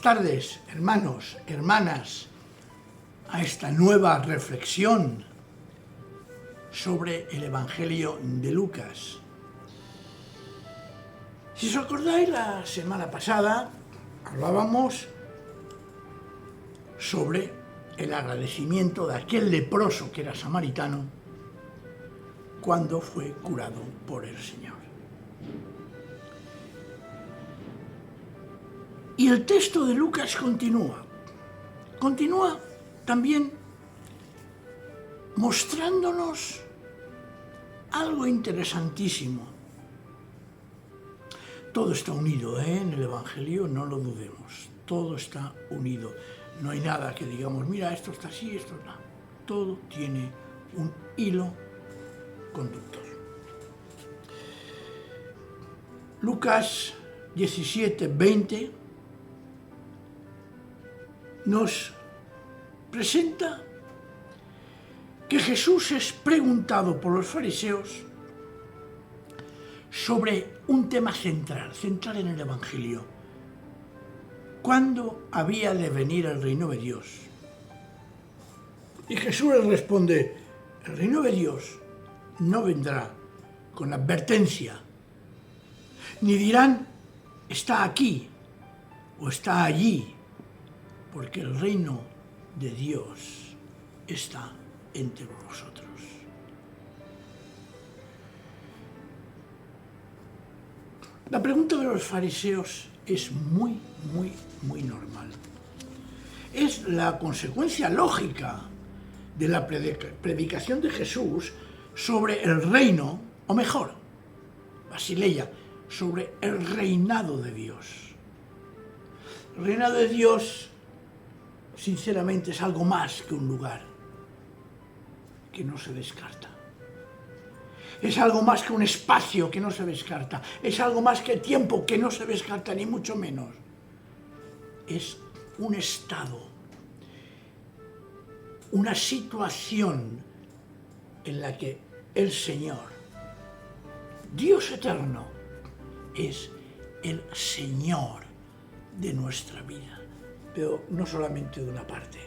Buenas tardes, hermanos, hermanas, a esta nueva reflexión sobre el Evangelio de Lucas. Si os acordáis, la semana pasada hablábamos sobre el agradecimiento de aquel leproso que era samaritano cuando fue curado por el Señor. Y el texto de Lucas continúa también mostrándonos algo interesantísimo. Todo está unido, en el Evangelio, no lo dudemos, todo está unido. No hay nada que digamos, mira, esto está así, esto no. Todo tiene un hilo conductor. Lucas 17:20 nos presenta que Jesús es preguntado por los fariseos sobre un tema central en el Evangelio. ¿Cuándo había de venir el reino de Dios? Y Jesús les responde, el reino de Dios no vendrá con advertencia, ni dirán, está aquí o está allí, porque el reino de Dios está entre vosotros. La pregunta de los fariseos es muy normal. Es la consecuencia lógica de la predicación de Jesús sobre el reino, o mejor, Basileia, sobre el reinado de Dios. El reinado de Dios, sinceramente, es algo más que un lugar que no se descarta. Es algo más que un espacio que no se descarta. Es algo más que tiempo que no se descarta, ni mucho menos. Es un estado, una situación en la que el Señor, Dios eterno, es el Señor de nuestra vida. Pero no solamente de una parte,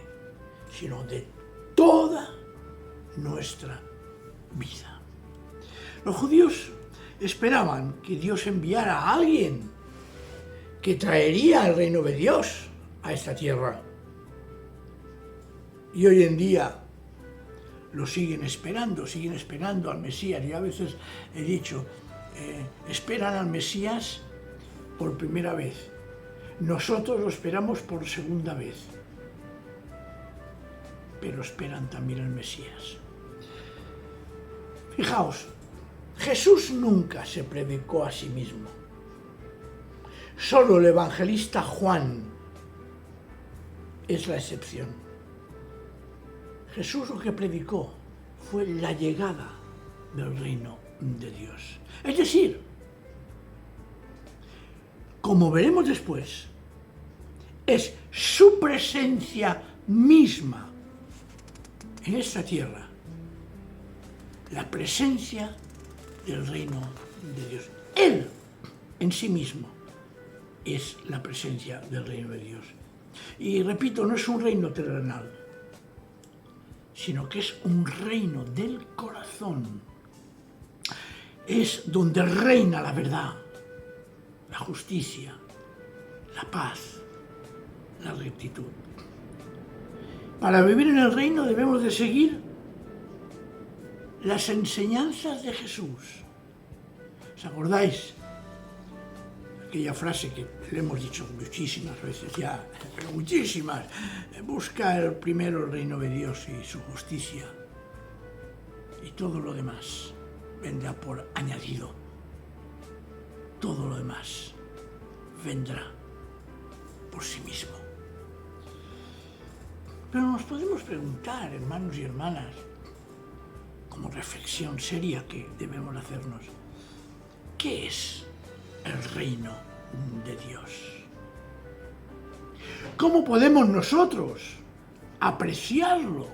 sino de toda nuestra vida. Los judíos esperaban que Dios enviara a alguien que traería el reino de Dios a esta tierra. Y hoy en día lo siguen esperando al Mesías. Yo a veces he dicho, esperan al Mesías por primera vez. Nosotros lo esperamos por segunda vez. Pero esperan también al Mesías. Fijaos, Jesús nunca se predicó a sí mismo. Solo el evangelista Juan es la excepción. Jesús lo que predicó fue la llegada del reino de Dios. Es decir, como veremos después, es su presencia misma en esta tierra, la presencia del reino de Dios. Él en sí mismo es la presencia del reino de Dios. Y repito, no es un reino terrenal, sino que es un reino del corazón. Es donde reina la verdad, la justicia, la paz, la rectitud. Para vivir en el reino debemos de seguir las enseñanzas de Jesús. ¿Os acordáis? Aquella frase que le hemos dicho muchísimas veces ya, pero muchísimas. Busca primero el reino de Dios y su justicia, y todo lo demás vendrá por añadido. Todo lo demás vendrá por sí mismo. Pero nos podemos preguntar, hermanos y hermanas, como reflexión seria que debemos hacernos, ¿qué es el reino de Dios? ¿Cómo podemos nosotros apreciarlo,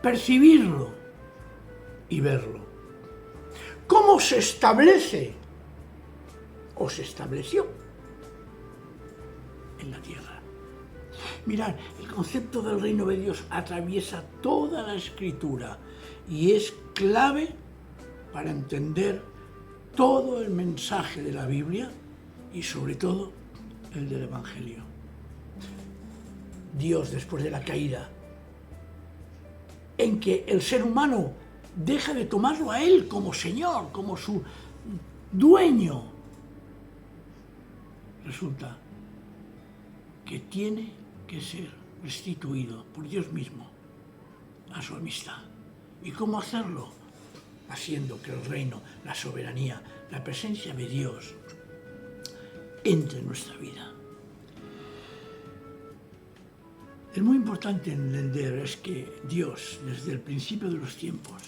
percibirlo y verlo? ¿Cómo se establece o se estableció en la tierra. Mirad, el concepto del reino de Dios atraviesa toda la Escritura y es clave para entender todo el mensaje de la Biblia y sobre todo el del Evangelio. Dios, después de la caída, en que el ser humano deja de tomarlo a Él como Señor, como su dueño, resulta que tiene que ser restituido por Dios mismo a su amistad. ¿Y cómo hacerlo? Haciendo que el reino, la soberanía, la presencia de Dios entre en nuestra vida. Es muy importante entender es que Dios, desde el principio de los tiempos,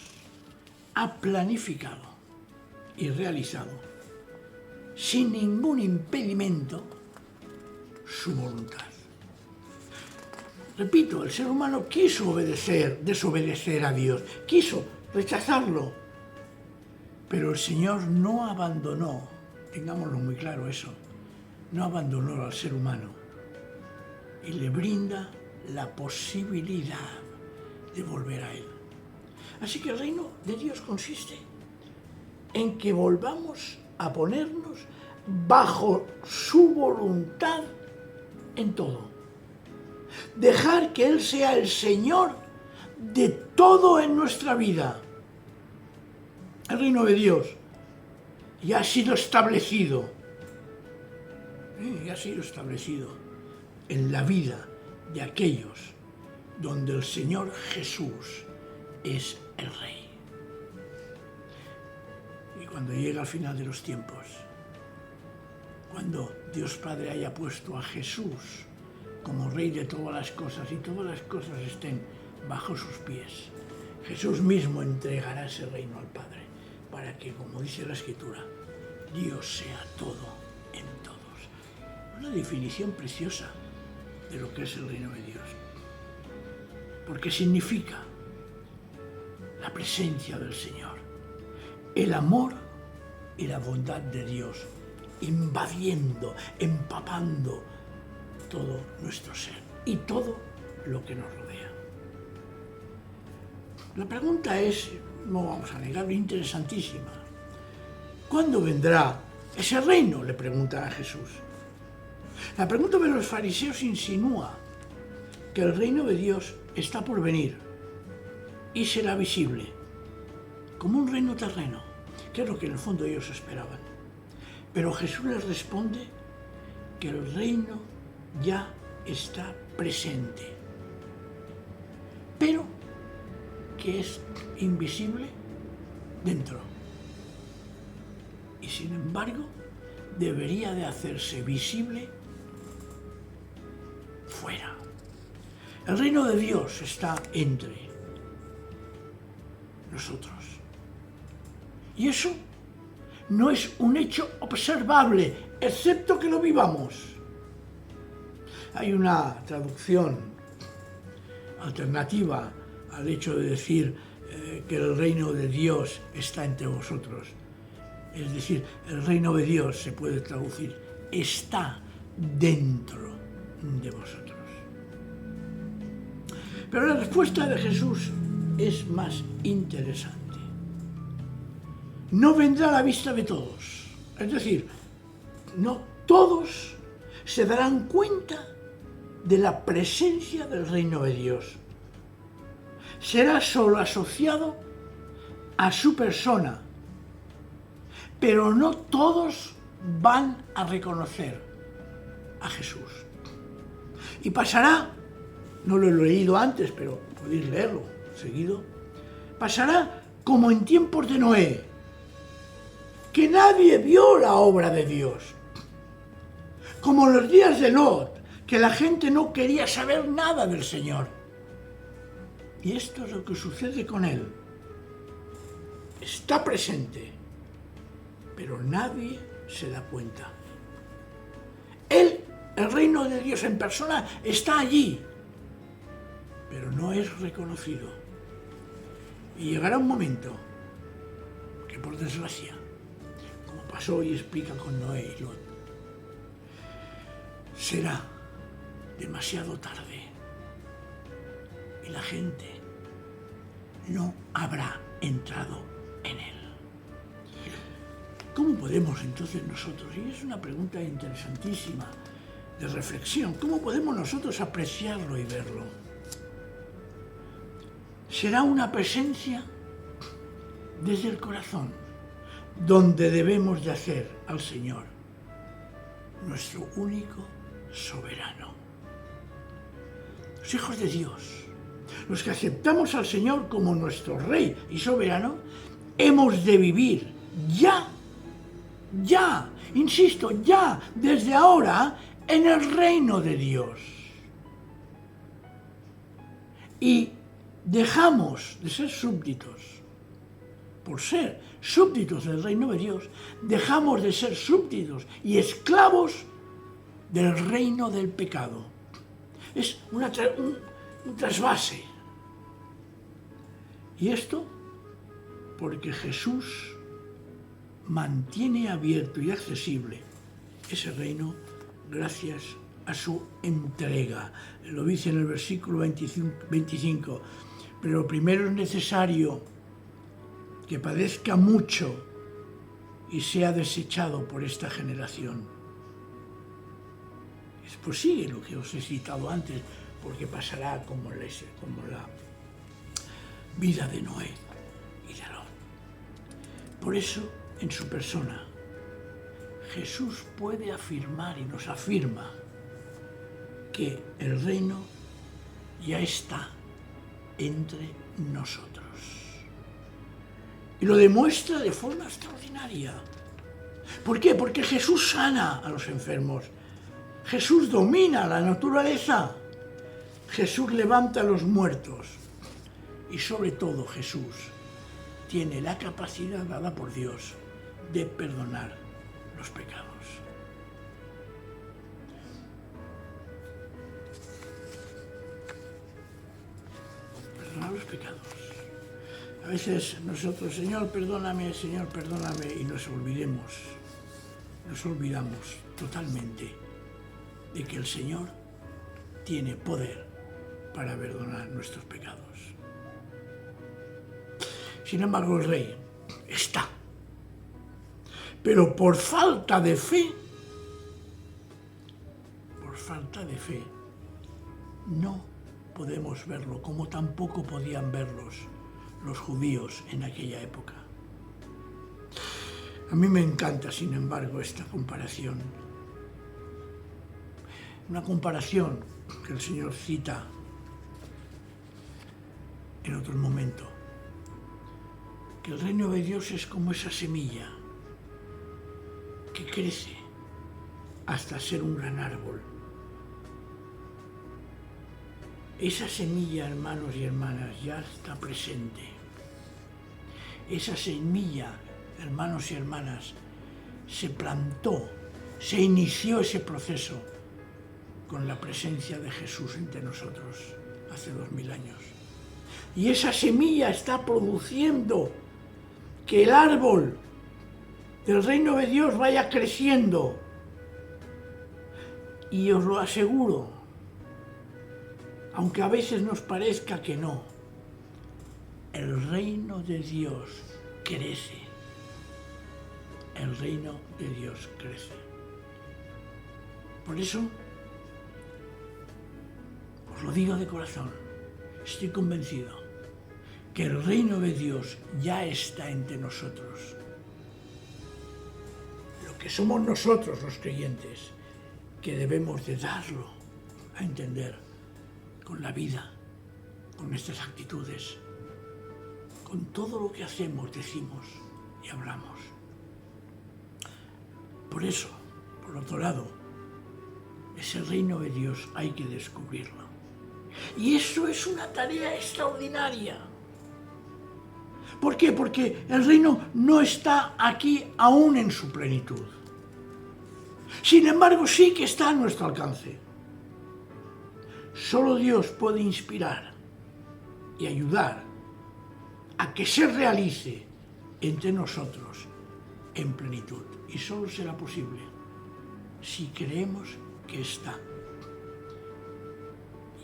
ha planificado y realizado, sin ningún impedimento, su voluntad. Repito, el ser humano quiso desobedecer a Dios, quiso rechazarlo, pero el Señor no abandonó, tengámoslo muy claro eso, no abandonó al ser humano y le brinda la posibilidad de volver a Él. Así que el reino de Dios consiste en que volvamos a ponernos bajo su voluntad en todo. Dejar que Él sea el Señor de todo en nuestra vida. El reino de Dios ya ha sido establecido. Ya ha sido establecido en la vida de aquellos donde el Señor Jesús es el Rey. Y cuando llegue al final de los tiempos, cuando Dios Padre haya puesto a Jesús como Rey de todas las cosas y todas las cosas estén bajo sus pies, Jesús mismo entregará ese reino al Padre para que, como dice la Escritura, Dios sea todo en todos. Una definición preciosa de lo que es el reino de Dios, porque significa la presencia del Señor, el amor y la bondad de Dios invadiendo, empapando todo nuestro ser y todo lo que nos rodea. La pregunta es, no vamos a negarlo, interesantísima. ¿Cuándo vendrá ese reino?, le preguntan a Jesús. La pregunta de los fariseos insinúa que el reino de Dios está por venir y será visible, como un reino terreno, que es lo que en el fondo ellos esperaban. Pero Jesús les responde que el reino ya está presente, pero que es invisible dentro. Y sin embargo, debería de hacerse visible fuera. El reino de Dios está entre nosotros. Y eso no es un hecho observable, excepto que lo vivamos. Hay una traducción alternativa al hecho de decir que el reino de Dios está entre vosotros. Es decir, el reino de Dios se puede traducir, está dentro de vosotros. Pero la respuesta de Jesús es más interesante. No vendrá a la vista de todos. Es decir, no todos se darán cuenta de la presencia del reino de Dios. Será solo asociado a su persona, pero no todos van a reconocer a Jesús. Y pasará, no lo he leído antes, pero podéis leerlo seguido, pasará como en tiempos de Noé, que nadie vio la obra de Dios. Como en los días de Lot, que la gente no quería saber nada del Señor. Y esto es lo que sucede con Él. Está presente, pero nadie se da cuenta. Él, el reino de Dios en persona, está allí, pero no es reconocido. Y llegará un momento que, por desgracia, como pasó y explica con Noé y Lot, será demasiado tarde. Y la gente no habrá entrado en él. ¿Cómo podemos entonces nosotros, y es una pregunta interesantísima de reflexión, cómo podemos nosotros apreciarlo y verlo? Será una presencia desde el corazón, donde debemos de hacer al Señor nuestro único soberano. Los hijos de Dios, los que aceptamos al Señor como nuestro Rey y soberano, hemos de vivir ya, insisto, ya, desde ahora, en el reino de Dios. Y dejamos de ser súbditos. Por ser súbditos del reino de Dios, dejamos de ser súbditos y esclavos del reino del pecado. Es un trasvase. Y esto porque Jesús mantiene abierto y accesible ese reino gracias a su entrega. Lo dice en el versículo 25. Pero primero es necesario que padezca mucho y sea desechado por esta generación. Después sigue lo que os he citado antes, porque pasará como la vida de Noé y de Lot. Por eso, en su persona, Jesús puede afirmar y nos afirma que el reino ya está entre nosotros. Y lo demuestra de forma extraordinaria. ¿Por qué? Porque Jesús sana a los enfermos. Jesús domina la naturaleza. Jesús levanta a los muertos. Y sobre todo Jesús tiene la capacidad dada por Dios de perdonar los pecados. Perdonar los pecados. A veces nosotros, Señor, perdóname, y nos olvidamos totalmente de que el Señor tiene poder para perdonar nuestros pecados. Sin embargo, el Rey está, pero por falta de fe, no podemos verlo, como tampoco podían verlos los judíos en aquella época. A mí me encanta, sin embargo, esta comparación. Una comparación que el Señor cita en otro momento. Que el reino de Dios es como esa semilla que crece hasta ser un gran árbol. Esa semilla, hermanos y hermanas, ya está presente. Esa semilla, hermanos y hermanas, se plantó, se inició ese proceso con la presencia de Jesús entre nosotros hace 2000 años. Y esa semilla está produciendo que el árbol del reino de Dios vaya creciendo. Y os lo aseguro, aunque a veces nos parezca que no, el reino de Dios crece. El reino de Dios crece. Por eso, os lo digo de corazón, estoy convencido que el reino de Dios ya está entre nosotros. Lo que somos nosotros los creyentes, que debemos de darlo a entender con la vida, con nuestras actitudes, con todo lo que hacemos, decimos y hablamos. Por eso, por otro lado, ese reino de Dios hay que descubrirlo. Y eso es una tarea extraordinaria. ¿Por qué? Porque el reino no está aquí aún en su plenitud. Sin embargo, sí que está a nuestro alcance. Solo Dios puede inspirar y ayudar a que se realice entre nosotros en plenitud. Y solo será posible si creemos que está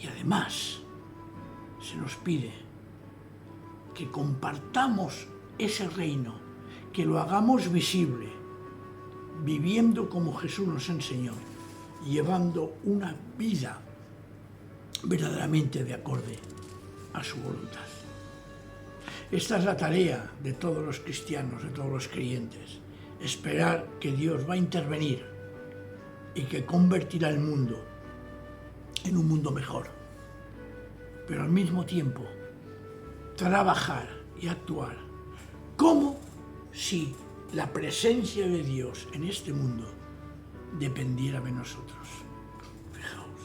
Y además se nos pide que compartamos ese reino, que lo hagamos visible, viviendo como Jesús nos enseñó, llevando una vida verdaderamente de acorde a su voluntad. Esta es la tarea de todos los cristianos, de todos los creyentes, esperar que Dios va a intervenir y que convertirá el mundo en un mundo mejor, pero al mismo tiempo trabajar y actuar como si la presencia de Dios en este mundo dependiera de nosotros. Fijaos.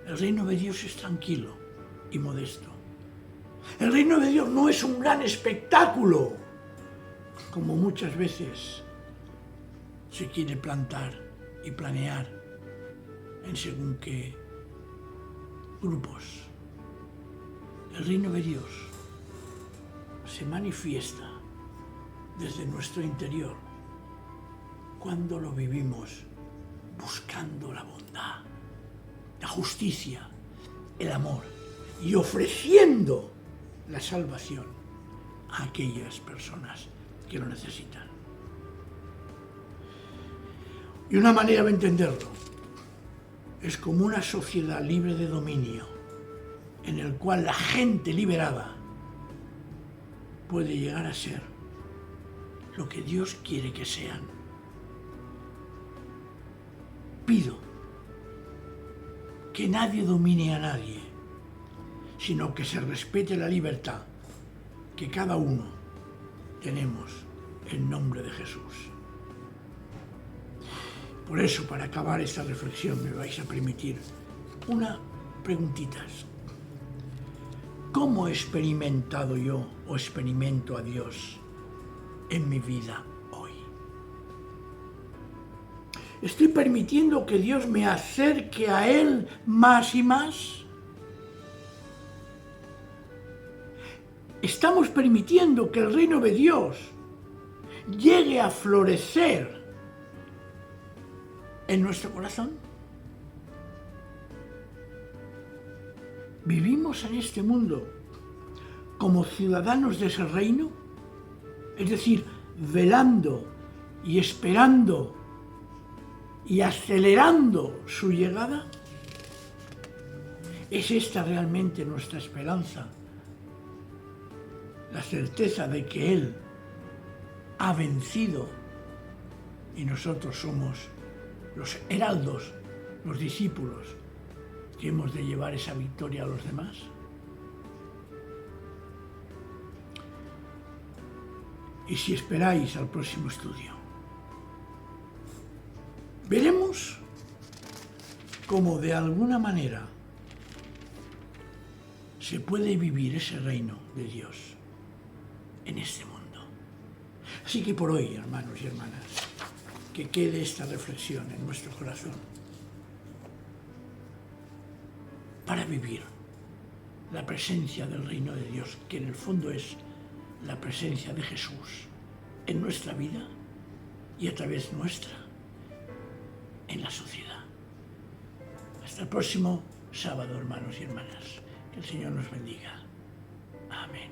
El reino de Dios es tranquilo y modesto. El reino de Dios no es un gran espectáculo, como muchas veces se quiere plantar y planear en según qué grupos. El reino de Dios se manifiesta desde nuestro interior cuando lo vivimos buscando la bondad, la justicia, el amor y ofreciendo la salvación a aquellas personas que lo necesitan. Y una manera de entenderlo es como una sociedad libre de dominio, en el cual la gente liberada puede llegar a ser lo que Dios quiere que sean. Pido que nadie domine a nadie, sino que se respete la libertad que cada uno tenemos en nombre de Jesús. Por eso, para acabar esta reflexión, me vais a permitir una preguntita. ¿Cómo he experimentado yo o experimento a Dios en mi vida hoy? ¿Estoy permitiendo que Dios me acerque a Él más y más? ¿Estamos permitiendo que el reino de Dios llegue a florecer en nuestro corazón? ¿Vivimos en este mundo como ciudadanos de ese reino? Es decir, velando y esperando y acelerando su llegada. ¿Es esta realmente nuestra esperanza? La certeza de que Él ha vencido y nosotros somos los heraldos, los discípulos, que hemos de llevar esa victoria a los demás. Y si esperáis al próximo estudio, veremos cómo de alguna manera se puede vivir ese reino de Dios en este mundo. Así que por hoy, hermanos y hermanas, que quede esta reflexión en nuestro corazón para vivir la presencia del reino de Dios, que en el fondo es la presencia de Jesús en nuestra vida y a través nuestra en la sociedad. Hasta el próximo sábado, hermanos y hermanas. Que el Señor nos bendiga. Amén.